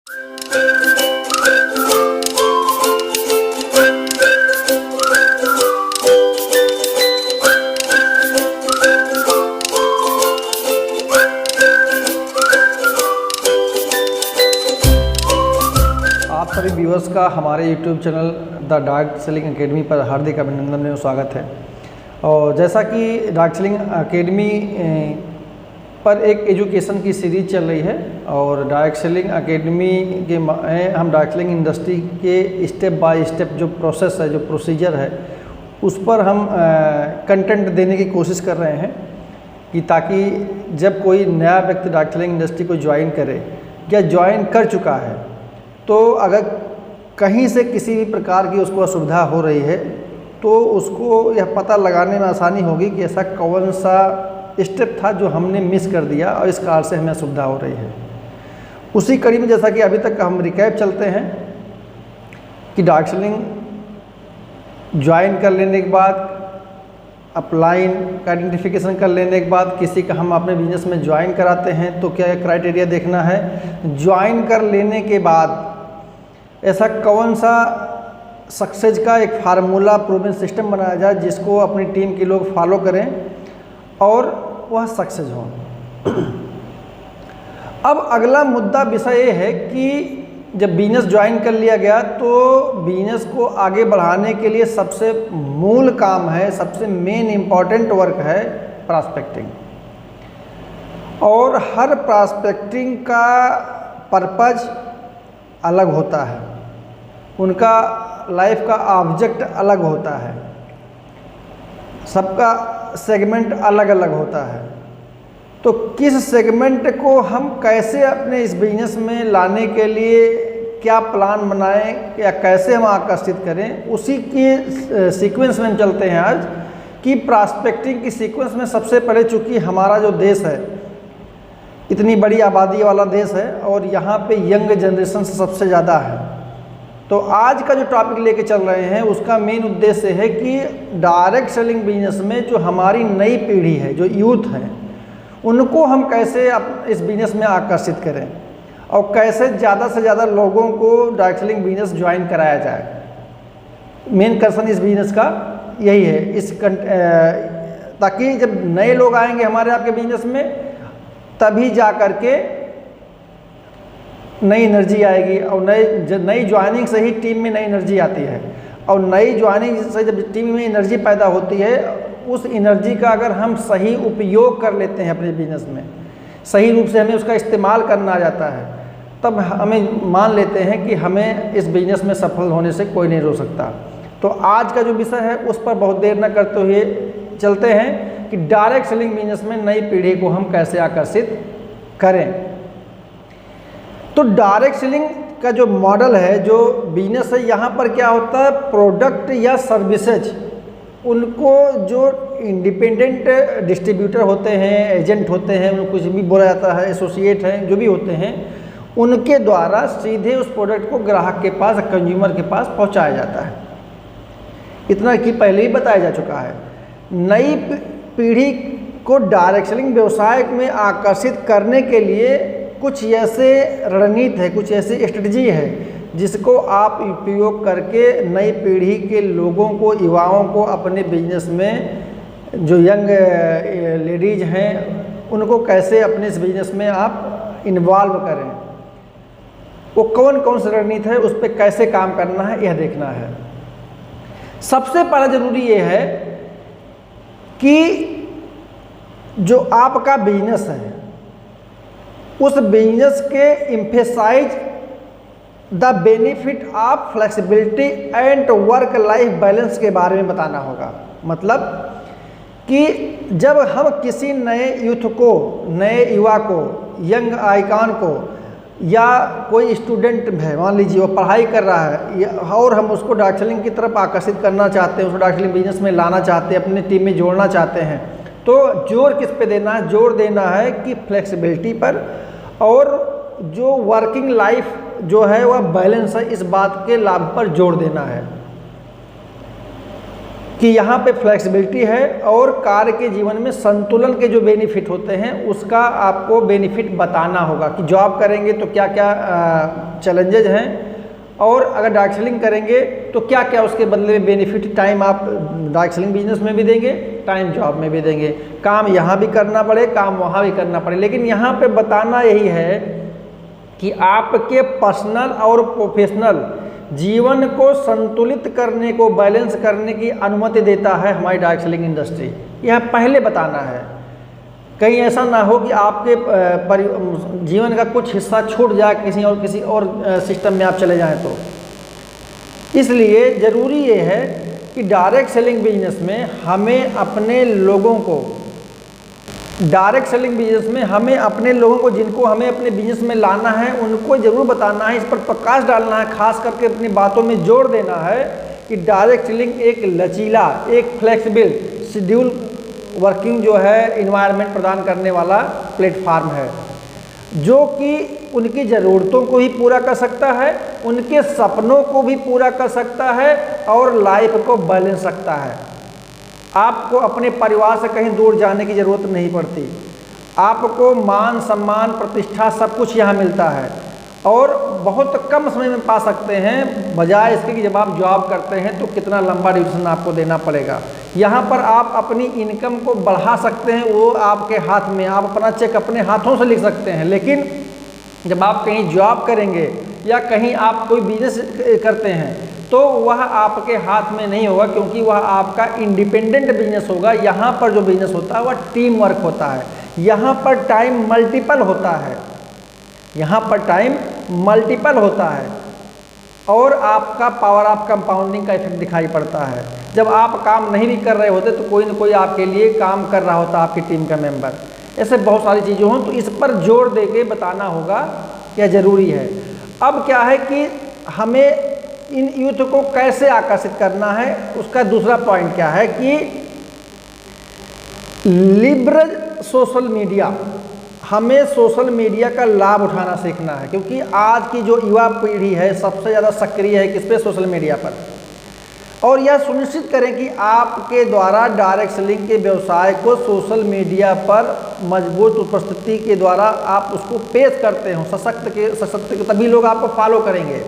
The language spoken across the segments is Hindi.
आप सभी व्यूअर्स का हमारे YouTube channel the dark selling academy पर हार्दिक अभिनंदन एवं स्वागत है। और जैसा कि डार्क सेलिंग एकेडमी पर एक एजुकेशन की सीरीज चल रही है और डार्क सेलिंग एकेडमी के हम डार्क सेलिंग इंडस्ट्री के स्टेप बाय स्टेप जो प्रोसेस है, जो प्रोसीजर है, उस पर हम कंटेंट देने की कोशिश कर रहे हैं कि ताकि जब कोई नया व्यक्ति डार्क सेलिंग इंडस्ट्री को ज्वाइन करे या ज्वाइन कर चुका है तो अगर कहीं से किसी भी प्रकार की उसको असुविधा हो रही है तो उसको यह पता लगाने में आसानी होगी कि ऐसा कौन सा स्टेप था जो हमने मिस कर दिया और इस कारण से हमें असुविधा हो रही है। उसी कड़ी में जैसा कि अभी तक हम रिकैप चलते हैं कि डार्क सेलिंग ज्वाइन कर लेने के बाद, अपलाइन का आइडेंटिफिकेशन कर लेने के बाद किसी का हम अपने बिजनेस में ज्वाइन कराते हैं तो क्या क्राइटेरिया देखना है। ज्वाइन कर लेने के बाद ऐसा कौन सा सक्सेस का एक फार्मूला प्रूवन सिस्टम बनाया जाए जिसको अपनी टीम के लोग फॉलो करें और वह सक्सेस हो। अब अगला मुद्दा विषय ये है कि जब बिजनेस ज्वाइन कर लिया गया तो बिजनेस को आगे बढ़ाने के लिए सबसे मूल काम है, सबसे मेन इम्पॉर्टेंट वर्क है प्रॉस्पेक्टिंग। और हर प्रॉस्पेक्टिंग का पर्पज अलग होता है, उनका लाइफ का ऑब्जेक्ट अलग होता है, सबका सेगमेंट अलग अलग होता है। तो किस सेगमेंट को हम कैसे अपने इस बिजनेस में लाने के लिए क्या प्लान बनाएं या कैसे हम आकर्षित करें, उसी के सीक्वेंस में हम चलते हैं आज कि प्रॉस्पेक्टिंग की सीक्वेंस में सबसे पहले चूँकि हमारा जो देश है इतनी बड़ी आबादी वाला देश है और यहाँ पे यंग जनरेशन सबसे ज़्यादा है, तो आज का जो टॉपिक लेके चल रहे हैं उसका मेन उद्देश्य है कि डायरेक्ट सेलिंग बिजनेस में जो हमारी नई पीढ़ी है, जो यूथ है, उनको हम कैसे इस बिज़नेस में आकर्षित करें और कैसे ज़्यादा से ज़्यादा लोगों को डायरेक्ट सेलिंग बिजनेस ज्वाइन कराया जाए। मेन कंसर्न इस बिज़नेस का यही है, ताकि जब नए लोग आएंगे हमारे आपके बिजनेस में तभी जा कर के नई एनर्जी आएगी और नई ज्वाइनिंग से ही टीम में नई एनर्जी आती है और नई ज्वाइनिंग से जब टीम में एनर्जी पैदा होती है, उस एनर्जी का अगर हम सही उपयोग कर लेते हैं अपने बिजनेस में, सही रूप से हमें उसका इस्तेमाल करना आ जाता है, तब हमें मान लेते हैं कि हमें इस बिजनेस में सफल होने से कोई नहीं रोक सकता। तो आज का जो विषय है उस पर बहुत देर न करते हुए चलते हैं कि डायरेक्ट सेलिंग बिजनेस में नई पीढ़ी को हम कैसे आकर्षित करें। तो डायरेक्ट सेलिंग का जो मॉडल है, जो बिजनेस है, यहाँ पर क्या होता है, प्रोडक्ट या सर्विसेज उनको जो इंडिपेंडेंट डिस्ट्रीब्यूटर होते हैं, एजेंट होते हैं, उनको कुछ भी बोला जाता है, एसोसिएट हैं, जो भी होते हैं, उनके द्वारा सीधे उस प्रोडक्ट को ग्राहक के पास, कंज्यूमर के पास पहुंचाया जाता है। इतना कि पहले ही बताया जा चुका है। नई पीढ़ी को डायरेक्ट सेलिंग व्यवसाय में आकर्षित करने के लिए कुछ ऐसे रणनीति है, कुछ ऐसी स्ट्रेटजी है जिसको आप उपयोग करके नई पीढ़ी के लोगों को, युवाओं को अपने बिजनेस में, जो यंग लेडीज हैं, उनको कैसे अपने इस बिजनेस में आप इन्वॉल्व करें, वो कौन कौन सी रणनीति है, उस पर कैसे काम करना है, यह देखना है। सबसे पहला जरूरी ये है कि जो आपका बिजनेस है उस बिजनेस के emphasise the benefit of flexibility and work life balance के बारे में बताना होगा। मतलब कि जब हम किसी नए यूथ को, नए युवा को, यंग आइकॉन को, या कोई स्टूडेंट है, मान लीजिए वो पढ़ाई कर रहा है और हम उसको डायरेक्ट सेलिंग की तरफ आकर्षित करना चाहते हैं, उसको डायरेक्ट सेलिंग बिजनेस में लाना चाहते हैं, अपनी टीम में जोड़ना चाहते हैं, तो जोर किस पे देना है? जोर देना है कि फ्लेक्सिबिलिटी पर, और जो वर्किंग लाइफ जो है वह बैलेंस है, इस बात के लाभ पर जोर देना है कि यहाँ पे फ्लेक्सिबिलिटी है और कार्य के जीवन में संतुलन के जो बेनिफिट होते हैं उसका आपको बेनिफिट बताना होगा कि जॉब करेंगे तो क्या क्या चैलेंजेज हैं, और अगर डायरेक्ट सेलिंग करेंगे तो क्या क्या उसके बदले में बेनिफिट, टाइम आप डायरेक्ट सेलिंग बिजनेस में भी देंगे, टाइम जॉब में भी देंगे, काम यहाँ भी करना पड़े, काम वहाँ भी करना पड़े। लेकिन यहाँ पे बताना यही है कि आपके पर्सनल और प्रोफेशनल जीवन को संतुलित करने को, बैलेंस करने की अनुमति देता है हमारी डायरेक्ट सेलिंग इंडस्ट्री। यह पहले बताना है, कहीं ऐसा ना हो कि आपके जीवन का कुछ हिस्सा छूट जाए किसी और सिस्टम में आप चले जाएं। तो इसलिए ज़रूरी ये है कि डायरेक्ट सेलिंग बिजनेस में हमें अपने लोगों को, जिनको हमें अपने बिजनेस में लाना है उनको ज़रूर बताना है, इस पर प्रकाश डालना है, खास करके अपनी बातों में जोर देना है कि डायरेक्ट सेलिंग एक लचीला, एक फ्लेक्सिबल शेड्यूल वर्किंग जो है इन्वायरमेंट प्रदान करने वाला प्लेटफार्म है, जो कि उनकी ज़रूरतों को भी पूरा कर सकता है, उनके सपनों को भी पूरा कर सकता है और लाइफ को बैलेंस रखता है। आपको अपने परिवार से कहीं दूर जाने की ज़रूरत नहीं पड़ती, आपको मान सम्मान प्रतिष्ठा सब कुछ यहाँ मिलता है और बहुत कम समय में पा सकते हैं, बजाय इसके कि जब आप जॉब करते हैं तो कितना लंबा ड्यूरेशन आपको देना पड़ेगा। यहाँ पर आप अपनी इनकम को बढ़ा सकते हैं, वो आपके हाथ में, आप अपना चेक अपने हाथों से लिख सकते हैं। लेकिन जब आप कहीं जॉब करेंगे या कहीं आप कोई बिजनेस करते हैं तो वह आपके हाथ में नहीं होगा, क्योंकि वह आपका इंडिपेंडेंट बिजनेस होगा। यहाँ पर जो बिजनेस होता है वह टीम वर्क होता है, यहाँ पर टाइम मल्टीपल होता है, यहाँ पर टाइम मल्टीपल होता है और आपका पावर ऑफ कंपाउंडिंग का इफेक्ट दिखाई पड़ता है। जब आप काम नहीं भी कर रहे होते तो कोई ना कोई आपके लिए काम कर रहा होता, आपकी टीम का मेंबर। ऐसे बहुत सारी चीज़ें हों, तो इस पर जोर दे के बताना होगा, यह ज़रूरी है। अब क्या है कि हमें इन यूथ को कैसे आकर्षित करना है, उसका दूसरा पॉइंट क्या है कि लिबरल सोशल मीडिया, हमें सोशल मीडिया का लाभ उठाना सीखना है, क्योंकि आज की जो युवा पीढ़ी है सबसे ज़्यादा सक्रिय है किस पे, सोशल मीडिया पर। और यह सुनिश्चित करें कि आपके द्वारा डायरेक्ट सेलिंग के व्यवसाय को सोशल मीडिया पर मजबूत उपस्थिति के द्वारा आप उसको पेश करते हो, सशक्त तभी लोग आपको फॉलो करेंगे।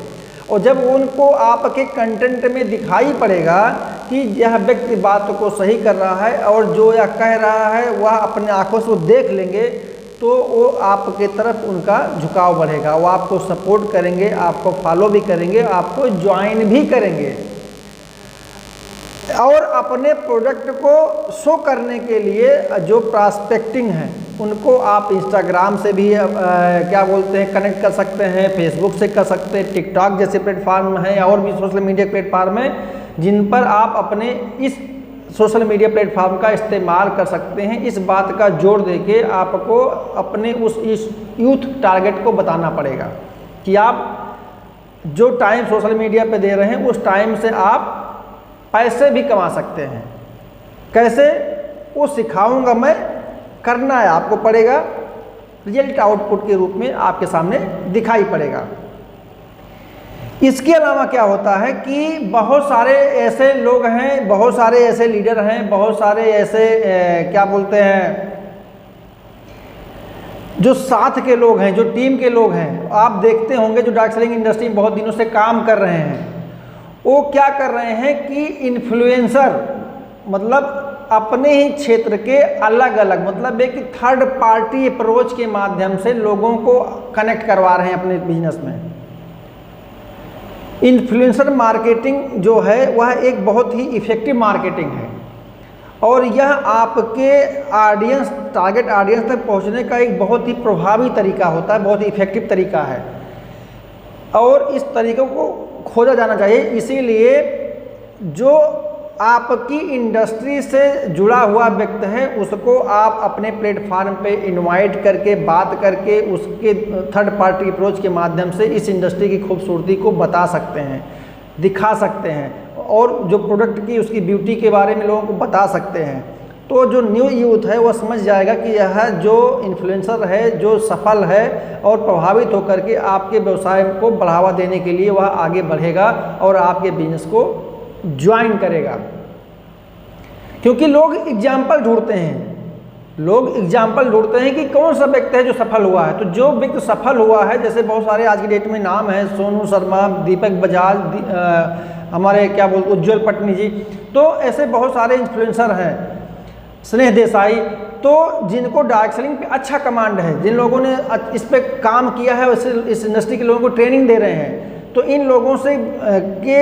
और जब उनको आपके कंटेंट में दिखाई पड़ेगा कि यह व्यक्ति बात को सही कर रहा है और जो यह कह रहा है वह अपने आंखों से वो देख लेंगे, तो वो आपके तरफ उनका झुकाव बढ़ेगा, वो आपको सपोर्ट करेंगे, आपको फॉलो भी करेंगे, आपको ज्वाइन भी करेंगे। और अपने प्रोडक्ट को शो करने के लिए जो प्रॉस्पेक्टिंग है उनको आप इंस्टाग्राम से भी क्या बोलते हैं कनेक्ट कर सकते हैं, फेसबुक से कर सकते हैं, टिकटॉक जैसे प्लेटफार्म हैं और भी सोशल मीडिया प्लेटफार्म हैं जिन पर आप अपने इस सोशल मीडिया प्लेटफार्म का इस्तेमाल कर सकते हैं। इस बात का जोर देके आपको अपने इस यूथ टारगेट को बताना पड़ेगा कि आप जो टाइम सोशल मीडिया पे दे रहे हैं उस टाइम से आप पैसे भी कमा सकते हैं। कैसे, वो सिखाऊंगा मैं, करना है आपको पड़ेगा, रिजल्ट आउटपुट के रूप में आपके सामने दिखाई पड़ेगा। इसके अलावा क्या होता है कि बहुत सारे ऐसे लोग हैं, बहुत सारे ऐसे लीडर हैं, बहुत सारे ऐसे क्या बोलते हैं जो साथ के लोग हैं, जो टीम के लोग हैं, आप देखते होंगे जो डायरेक्ट सेलिंग इंडस्ट्री में बहुत दिनों से काम कर रहे हैं, वो क्या कर रहे हैं कि इन्फ्लुएंसर, मतलब अपने ही क्षेत्र के अलग अलग, मतलब एक थर्ड पार्टी अप्रोच के माध्यम से लोगों को कनेक्ट करवा रहे हैं अपने बिजनेस में। इन्फ्लुएंसर मार्केटिंग जो है वह एक बहुत ही इफ़ेक्टिव मार्केटिंग है और यह आपके ऑडियंस, टारगेट ऑडियंस तक पहुंचने का एक बहुत ही प्रभावी तरीका होता है, बहुत ही इफ़ेक्टिव तरीका है और इस तरीके को खोजा जाना चाहिए। इसीलिए जो आपकी इंडस्ट्री से जुड़ा हुआ व्यक्ति है उसको आप अपने प्लेटफार्म पे इनवाइट करके, बात करके, उसके थर्ड पार्टी अप्रोच के माध्यम से इस इंडस्ट्री की खूबसूरती को बता सकते हैं, दिखा सकते हैं और जो प्रोडक्ट की उसकी ब्यूटी के बारे में लोगों को बता सकते हैं। तो जो न्यू यूथ है वह समझ जाएगा कि यह जो इन्फ्लुएंसर है, जो सफल है और प्रभावित होकर के आपके व्यवसाय को बढ़ावा देने के लिए वह आगे बढ़ेगा और आपके बिजनेस को ज्वाइन करेगा। क्योंकि लोग एग्जाम्पल ढूंढते हैं, लोग एग्जाम्पल ढूंढते हैं कि कौन सा व्यक्ति है जो सफल हुआ है। तो जो व्यक्ति सफल हुआ है, जैसे बहुत सारे आज की डेट में नाम है, सोनू शर्मा, दीपक बजाज, हमारे क्या बोलते उज्ज्वल पटनी जी, तो ऐसे बहुत सारे इन्फ्लुएंसर हैं, स्नेह देसाई, तो जिनको डायरेक्ट सेलिंग पे अच्छा कमांड है, जिन लोगों ने इस पे काम किया है, वैसे इस इंडस्ट्री के लोगों को ट्रेनिंग दे रहे हैं। तो इन लोगों से के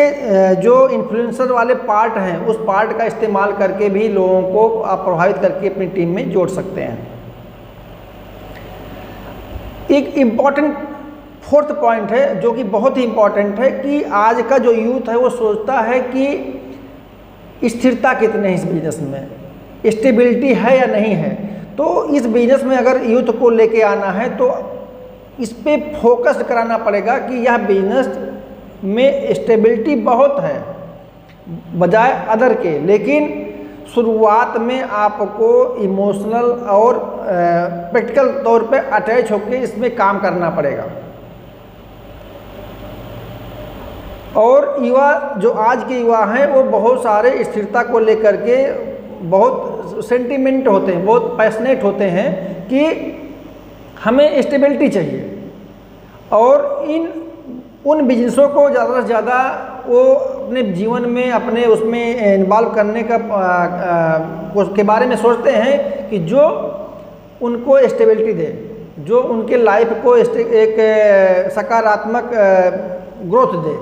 जो इन्फ्लुएंसर वाले पार्ट हैं, उस पार्ट का इस्तेमाल करके भी लोगों को आप प्रभावित करके अपनी टीम में जोड़ सकते हैं। एक इम्पॉर्टेंट फोर्थ पॉइंट है जो कि बहुत ही इम्पॉर्टेंट है कि आज का जो यूथ है वो सोचता है कि स्थिरता कितनी है इस बिजनेस में, स्टेबिलिटी है या नहीं है। तो इस बिजनेस में अगर यूथ को लेके आना है तो इस पे फोकस कराना पड़ेगा कि यह बिजनेस में स्टेबिलिटी बहुत है बजाय अदर के, लेकिन शुरुआत में आपको इमोशनल और प्रैक्टिकल तौर पे अटैच होकर इसमें काम करना पड़ेगा। और युवा जो आज के युवा हैं वो बहुत सारे स्थिरता को लेकर के बहुत सेंटिमेंट होते हैं, बहुत पैशनेट होते हैं कि हमें स्टेबिलिटी चाहिए, और उन बिजनेसों को ज़्यादा से ज़्यादा वो अपने जीवन में अपने उसमें इन्वॉल्व करने का उसके बारे में सोचते हैं कि जो उनको स्टेबिलिटी दे, जो उनके लाइफ को एक सकारात्मक ग्रोथ दे।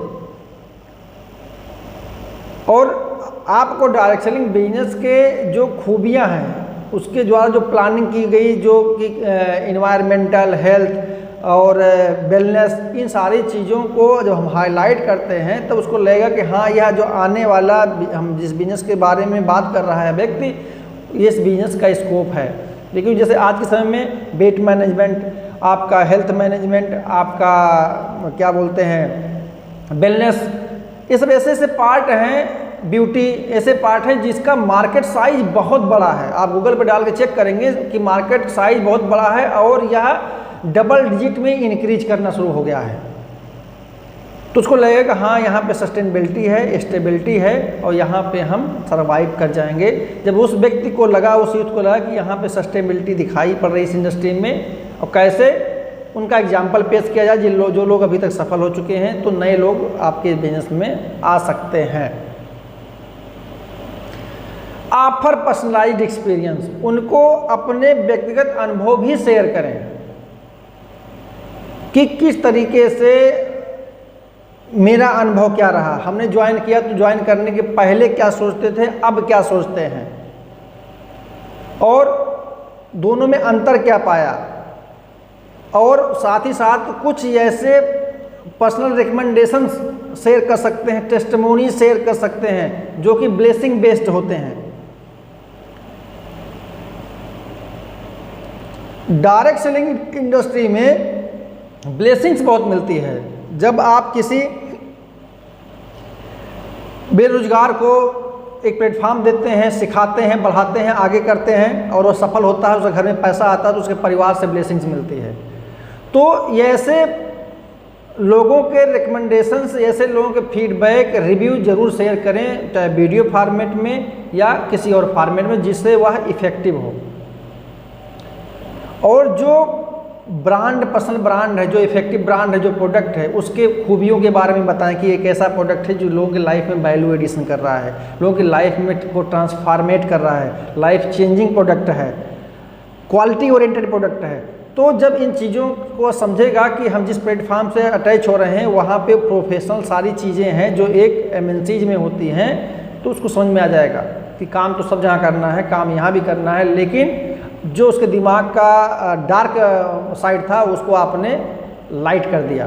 और आपको डायरेक्ट सेलिंग बिजनेस के जो खूबियां हैं उसके द्वारा जो प्लानिंग की गई, जो कि इन्वायरमेंटल, हेल्थ और वेलनेस, इन सारी चीज़ों को जब हम हाईलाइट करते हैं तब उसको लगेगा कि हाँ, यह जो आने वाला हम जिस बिजनेस के बारे में बात कर रहा है व्यक्ति, इस बिजनेस का स्कोप है। लेकिन जैसे आज के समय में वेट मैनेजमेंट, आपका हेल्थ मैनेजमेंट, आपका क्या बोलते हैं वेलनेस, ये सब ऐसे ऐसे पार्ट हैं, ब्यूटी ऐसे पार्ट हैं जिसका मार्केट साइज बहुत बड़ा है। आप गूगल पे डाल के चेक करेंगे कि मार्केट साइज बहुत बड़ा है और यह डबल डिजिट में इंक्रीज करना शुरू हो गया है। तो उसको लगेगा कि हाँ, यहाँ पे सस्टेनेबिलिटी है, स्टेबिलिटी है और यहाँ पे हम सर्वाइव कर जाएंगे। जब उस व्यक्ति को लगा, उस यूथ को लगा कि यहाँ पे सस्टेनेबिलिटी दिखाई पड़ रही इस इंडस्ट्री में, और कैसे उनका एग्जाम्पल पेश किया जाए, जो लोग अभी तक सफल हो चुके हैं, तो नए लोग आपके बिजनेस में आ सकते हैं। ऑफर पर्सनलाइज्ड एक्सपीरियंस, उनको अपने व्यक्तिगत अनुभव भी शेयर करें कि किस तरीके से मेरा अनुभव क्या रहा, हमने ज्वाइन किया तो ज्वाइन करने के पहले क्या सोचते थे, अब क्या सोचते हैं, और दोनों में अंतर क्या पाया। और साथ ही साथ कुछ ऐसे पर्सनल रिकमेंडेशंस शेयर कर सकते हैं, टेस्टिमोनी शेयर कर सकते हैं जो कि ब्लेसिंग बेस्ड होते हैं। डायरेक्ट सेलिंग इंडस्ट्री में ब्लेसिंग्स बहुत मिलती है। जब आप किसी बेरोजगार को एक प्लेटफॉर्म देते हैं, सिखाते हैं, बढ़ाते हैं, आगे करते हैं और वो सफल होता है, उसके घर में पैसा आता है, तो उसके परिवार से ब्लेसिंग्स मिलती है। तो ये ऐसे लोगों के रिकमेंडेशंस, ऐसे लोगों के फीडबैक, रिव्यू जरूर शेयर करें, चाहे वीडियो फॉर्मेट में या किसी और फॉर्मेट में, जिससे वह इफ़ेक्टिव हो। और जो ब्रांड, पर्सनल ब्रांड है, जो इफेक्टिव ब्रांड है, जो प्रोडक्ट है, उसके खूबियों के बारे में बताएं कि एक ऐसा प्रोडक्ट है जो लोगों की लाइफ में वैल्यू एडिशन कर रहा है, लोगों की लाइफ में को ट्रांसफॉर्मेट कर रहा है, लाइफ चेंजिंग प्रोडक्ट है, क्वालिटी ओरिएंटेड प्रोडक्ट है। तो जब इन चीज़ों को समझेगा कि हम जिस प्लेटफॉर्म से अटैच हो रहे हैं वहाँ पे प्रोफेशनल सारी चीज़ें हैं जो एक MNCs में होती हैं, तो उसको समझ में आ जाएगा कि काम तो सब जगह करना है, काम यहाँ भी करना है, लेकिन जो उसके दिमाग का डार्क साइड था उसको आपने लाइट कर दिया,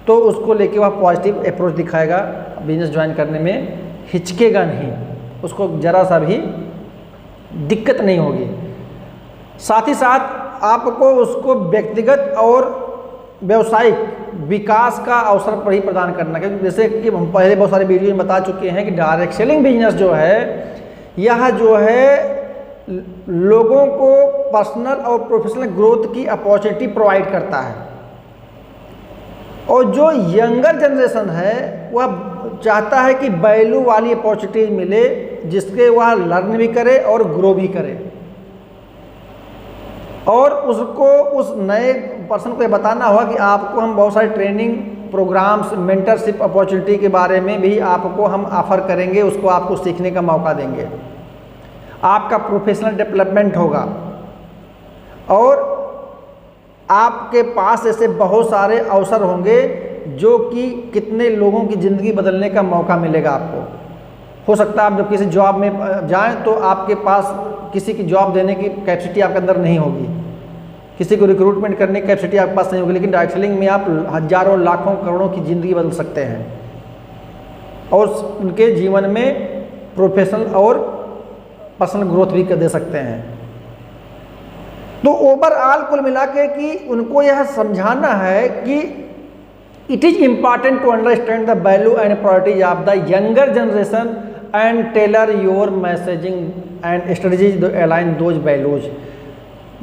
तो उसको लेके वह पॉजिटिव अप्रोच दिखाएगा, बिजनेस ज्वाइन करने में हिचकेगा नहीं, उसको ज़रा सा भी दिक्कत नहीं होगी। साथ ही साथ आपको उसको व्यक्तिगत और व्यवसायिक विकास का अवसर पर ही प्रदान करना, क्योंकि जैसे कि हम पहले बहुत सारे वीडियो में बता चुके हैं कि डायरेक्ट सेलिंग बिजनेस जो है, यह जो है लोगों को पर्सनल और प्रोफेशनल ग्रोथ की अपॉर्चुनिटी प्रोवाइड करता है। और जो यंगर जनरेशन है वह चाहता है कि वैल्यू वाली अपॉर्चुनिटीज मिले, जिसके वह लर्न भी करे और ग्रो भी करे, और उसको उस नए पर्सन को ये बताना होगा कि आपको हम बहुत सारे ट्रेनिंग प्रोग्राम्स, मेंटरशिप अपॉर्चुनिटी के बारे में भी आपको हम ऑफ़र करेंगे, उसको आपको सीखने का मौका देंगे, आपका प्रोफेशनल डेवलपमेंट होगा, और आपके पास ऐसे बहुत सारे अवसर होंगे जो कि कितने लोगों की ज़िंदगी बदलने का मौका मिलेगा आपको। हो सकता है आप जब किसी जॉब में जाएं तो आपके पास किसी की जॉब देने की कैपेसिटी आपके अंदर नहीं होगी, किसी को रिक्रूटमेंट करने की कैपेसिटी आपके पास नहीं होगी, लेकिन डायरेक्ट सेलिंग में आप हजारों लाखों करोड़ों की ज़िंदगी बदल सकते हैं और उनके जीवन में प्रोफेशनल और पर्सनल ग्रोथ भी कर दे सकते हैं। तो ओवरऑल कुल मिला के कि उनको यह समझाना है कि it is important to understand the value and priorities of the younger generation and tailor your messaging and strategies align those values.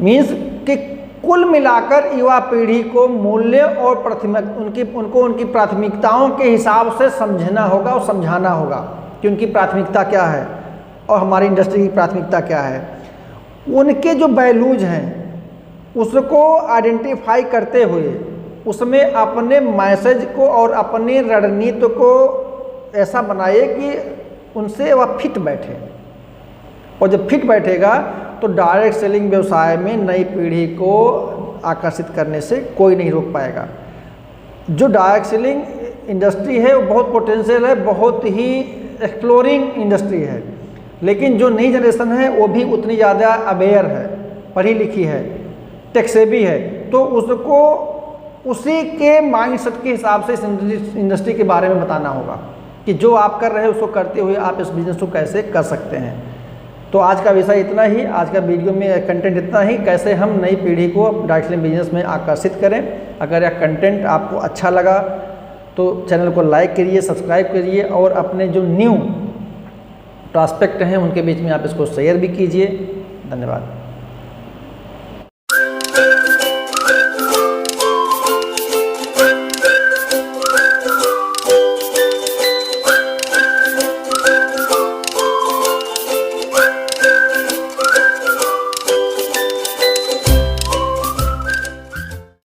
Means कि कुल मिलाकर युवा पीढ़ी को मूल्य और उनको उनकी प्राथमिकताओं के हिसाब से समझना होगा और समझाना होगा कि उनकी प्राथमिकता क्या है और हमारी इंडस्ट्री की प्राथमिकता क्या है। उनके जो वैल्यूज हैं उसको आइडेंटिफाई करते हुए उसमें अपने मैसेज को और अपनी रणनीति को ऐसा बनाइए कि उनसे वह फिट बैठे, और जब फिट बैठेगा तो डायरेक्ट सेलिंग व्यवसाय में नई पीढ़ी को आकर्षित करने से कोई नहीं रोक पाएगा। जो डायरेक्ट सेलिंग इंडस्ट्री है वो बहुत पोटेंशियल है, बहुत ही एक्सप्लोरिंग इंडस्ट्री है, लेकिन जो नई जनरेशन है वो भी उतनी ज़्यादा अवेयर है, पढ़ी लिखी है, टेक सेवी है, तो उसको उसी के माइंडसेट के हिसाब से इस इंडस्ट्री के बारे में बताना होगा कि जो आप कर रहे हैं उसको करते हुए आप इस बिज़नेस को कैसे कर सकते हैं। तो आज का विषय इतना ही, आज का वीडियो में कंटेंट इतना ही, कैसे हम नई पीढ़ी को डायरेक्ट सेलिंग बिजनेस में आकर्षित करें। अगर यह कंटेंट आपको अच्छा लगा तो चैनल को लाइक करिए, सब्सक्राइब करिए, और अपने जो न्यू प्रॉस्पेक्ट हैं उनके बीच में आप इसको शेयर भी कीजिए। धन्यवाद।